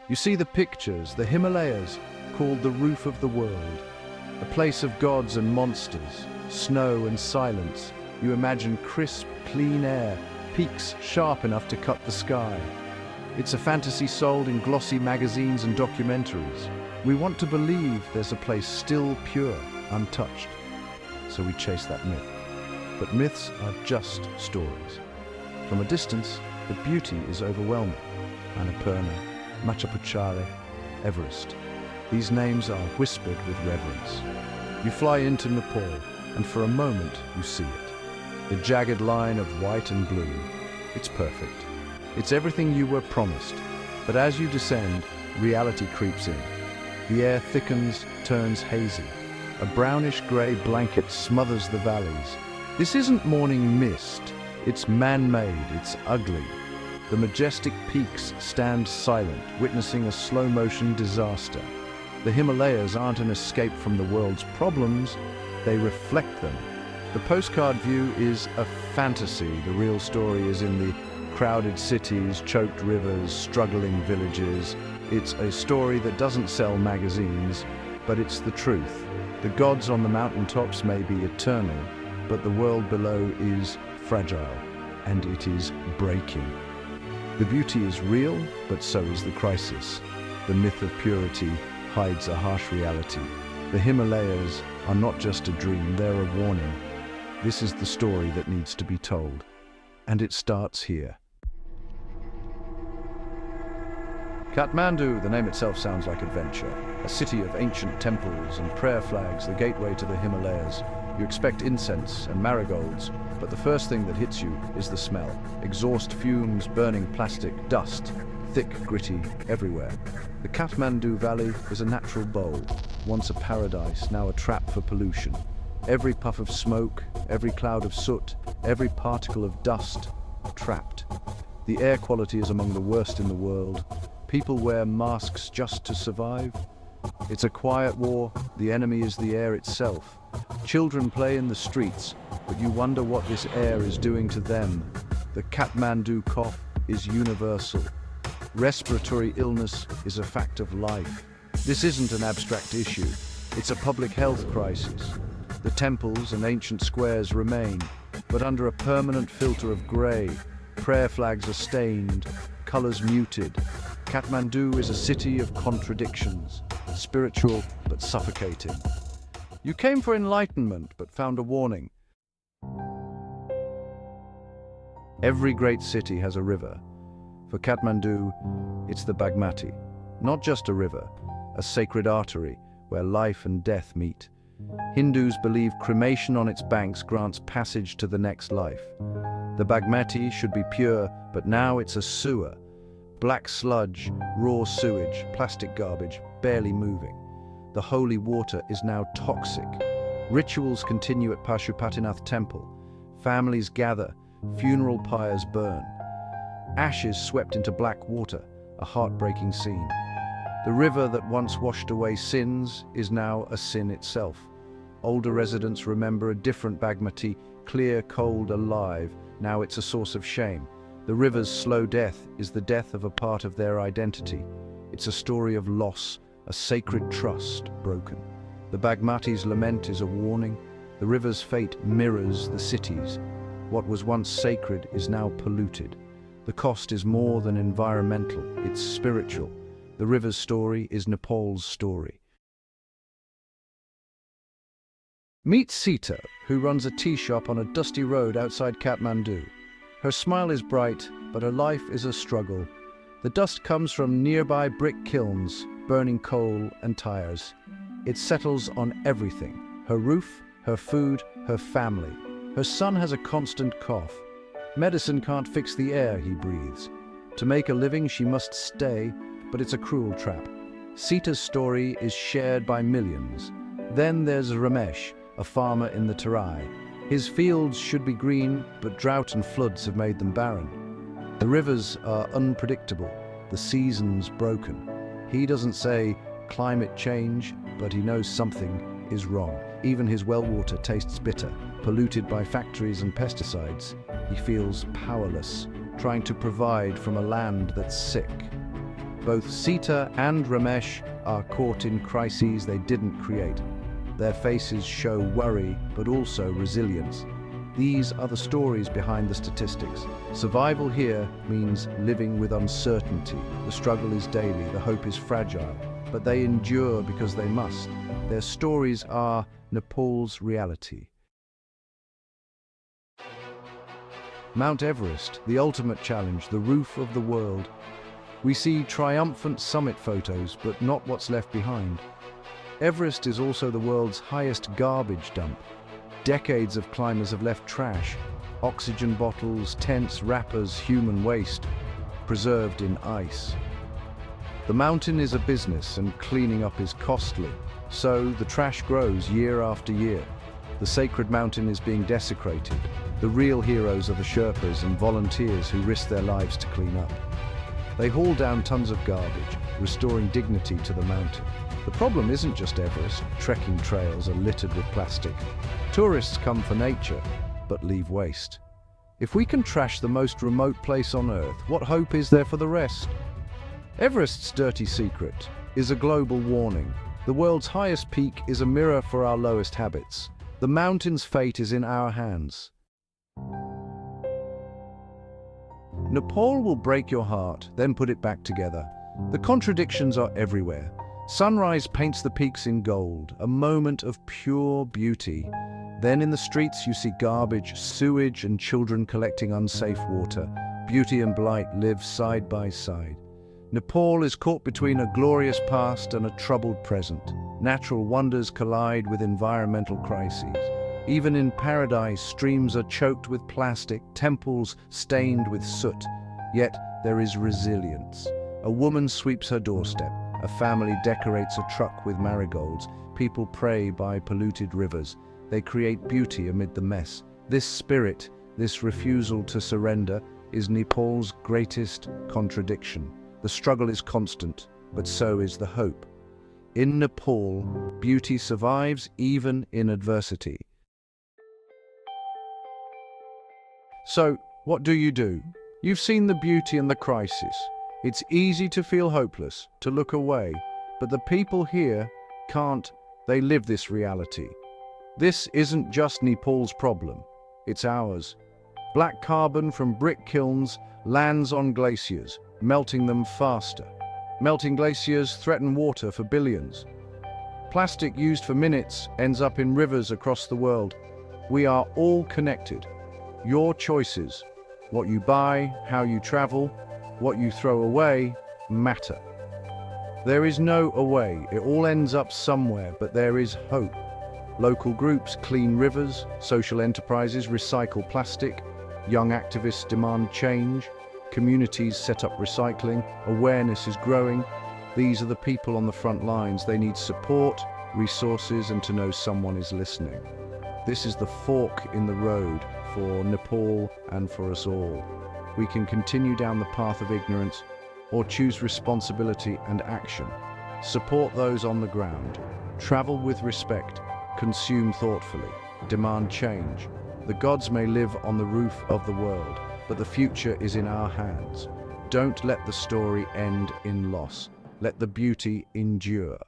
You see the pictures, the Himalayas, called the roof of the world, a place of gods and monsters, snow and silence. You imagine crisp, clean air, peaks sharp enough to cut the sky. It's a fantasy sold in glossy magazines and documentaries. We want to believe there's a place still pure, untouched. So we chase that myth. But myths are just stories. From a distance, the beauty is overwhelming. Annapurna, Machapuchari, Everest. These names are whispered with reverence. You fly into Nepal, and for a moment you see it. The jagged line of white and blue. It's perfect. It's everything you were promised. But as you descend, reality creeps in. The air thickens, turns hazy. A brownish-grey blanket smothers the valleys. This isn't morning mist. It's man-made, it's ugly. The majestic peaks stand silent, witnessing a slow-motion disaster. The Himalayas aren't an escape from the world's problems, they reflect them. The postcard view is a fantasy. The real story is in the crowded cities, choked rivers, struggling villages. It's a story that doesn't sell magazines, but it's the truth. The gods on the mountaintops may be eternal, but the world below is fragile, and it is breaking. The beauty is real, but so is the crisis. The myth of purity hides a harsh reality. The Himalayas are not just a dream, they're a warning. This is the story that needs to be told. And it starts here. Kathmandu, the name itself sounds like adventure. A city of ancient temples and prayer flags, the gateway to the Himalayas. You expect incense and marigolds, but the first thing that hits you is the smell. Exhaust fumes, burning plastic, dust, thick, gritty, everywhere. The Kathmandu Valley is a natural bowl, once a paradise, now a trap for pollution. Every puff of smoke, every cloud of soot, every particle of dust, trapped. The air quality is among the worst in the world. People wear masks just to survive. It's a quiet war, the enemy is the air itself. Children play in the streets, but you wonder what this air is doing to them. The Kathmandu cough is universal. Respiratory illness is a fact of life. This isn't an abstract issue, it's a public health crisis. The temples and ancient squares remain, but under a permanent filter of grey. Prayer flags are stained, colours muted. Kathmandu is a city of contradictions, spiritual but suffocating. You came for enlightenment but found a warning. Every great city has a river. For Kathmandu, it's the Bagmati. Not just a river, a sacred artery where life and death meet. Hindus believe cremation on its banks grants passage to the next life. The Bagmati should be pure, but now it's a sewer. Black sludge, raw sewage, plastic garbage, barely moving. The holy water is now toxic. Rituals continue at Pashupatinath temple. Families gather, funeral pyres burn. Ashes swept into black water, a heartbreaking scene. The river that once washed away sins is now a sin itself. Older residents remember a different Bagmati, clear, cold, alive. Now it's a source of shame. The river's slow death is the death of a part of their identity. It's a story of loss, a sacred trust broken. The Bagmati's lament is a warning. The river's fate mirrors the city's. What was once sacred is now polluted. The cost is more than environmental, it's spiritual. The river's story is Nepal's story. Meet Sita, who runs a tea shop on a dusty road outside Kathmandu. Her smile is bright, but her life is a struggle. The dust comes from nearby brick kilns, burning coal and tires. It settles on everything: her roof, her food, her family. Her son has a constant cough. Medicine can't fix the air he breathes. To make a living, she must stay, but it's a cruel trap. Sita's story is shared by millions. Then there's Ramesh, a farmer in the Terai. His fields should be green, but drought and floods have made them barren. The rivers are unpredictable, the seasons broken. He doesn't say climate change, but he knows something is wrong. Even his well water tastes bitter, polluted by factories and pesticides. He feels powerless, trying to provide from a land that's sick. Both Sita and Ramesh are caught in crises they didn't create. Their faces show worry, but also resilience. These are the stories behind the statistics. Survival here means living with uncertainty. The struggle is daily, the hope is fragile, but they endure because they must. Their stories are Nepal's reality. Mount Everest, the ultimate challenge, the roof of the world. We see triumphant summit photos, but not what's left behind. Everest is also the world's highest garbage dump. Decades of climbers have left trash, oxygen bottles, tents, wrappers, human waste, preserved in ice. The mountain is a business and cleaning up is costly, so the trash grows year after year. The sacred mountain is being desecrated. The real heroes are the Sherpas and volunteers who risk their lives to clean up. They haul down tons of garbage, restoring dignity to the mountain. The problem isn't just Everest. Trekking trails are littered with plastic. Tourists come for nature, but leave waste. If we can trash the most remote place on Earth, what hope is there for the rest? Everest's dirty secret is a global warning. The world's highest peak is a mirror for our lowest habits. The mountain's fate is in our hands. Nepal will break your heart, then put it back together. The contradictions are everywhere. Sunrise paints the peaks in gold, a moment of pure beauty. Then in the streets you see garbage, sewage, and children collecting unsafe water. Beauty and blight live side by side. Nepal is caught between a glorious past and a troubled present. Natural wonders collide with environmental crises. Even in paradise, streams are choked with plastic, temples stained with soot. Yet there is resilience. A woman sweeps her doorstep. A family decorates a truck with marigolds. People pray by polluted rivers. They create beauty amid the mess. This spirit, this refusal to surrender, is Nepal's greatest contradiction. The struggle is constant, but so is the hope. In Nepal, beauty survives even in adversity. So, what do? You've seen the beauty and the crisis. It's easy to feel hopeless, to look away, but the people here can't. They live this reality. This isn't just Nepal's problem, it's ours. Black carbon from brick kilns lands on glaciers, melting them faster. Melting glaciers threaten water for billions. Plastic used for minutes ends up in rivers across the world. We are all connected. Your choices, what you buy, how you travel, what you throw away, matter. There is no away. It all ends up somewhere, but there is hope. Local groups clean rivers, social enterprises recycle plastic, young activists demand change, communities set up recycling, awareness is growing. These are the people on the front lines. They need support, resources, and to know someone is listening. This is the fork in the road for Nepal and for us all. We can continue down the path of ignorance or choose responsibility and action. Support those on the ground. Travel with respect. Consume thoughtfully. Demand change. The gods may live on the roof of the world, but the future is in our hands. Don't let the story end in loss. Let the beauty endure.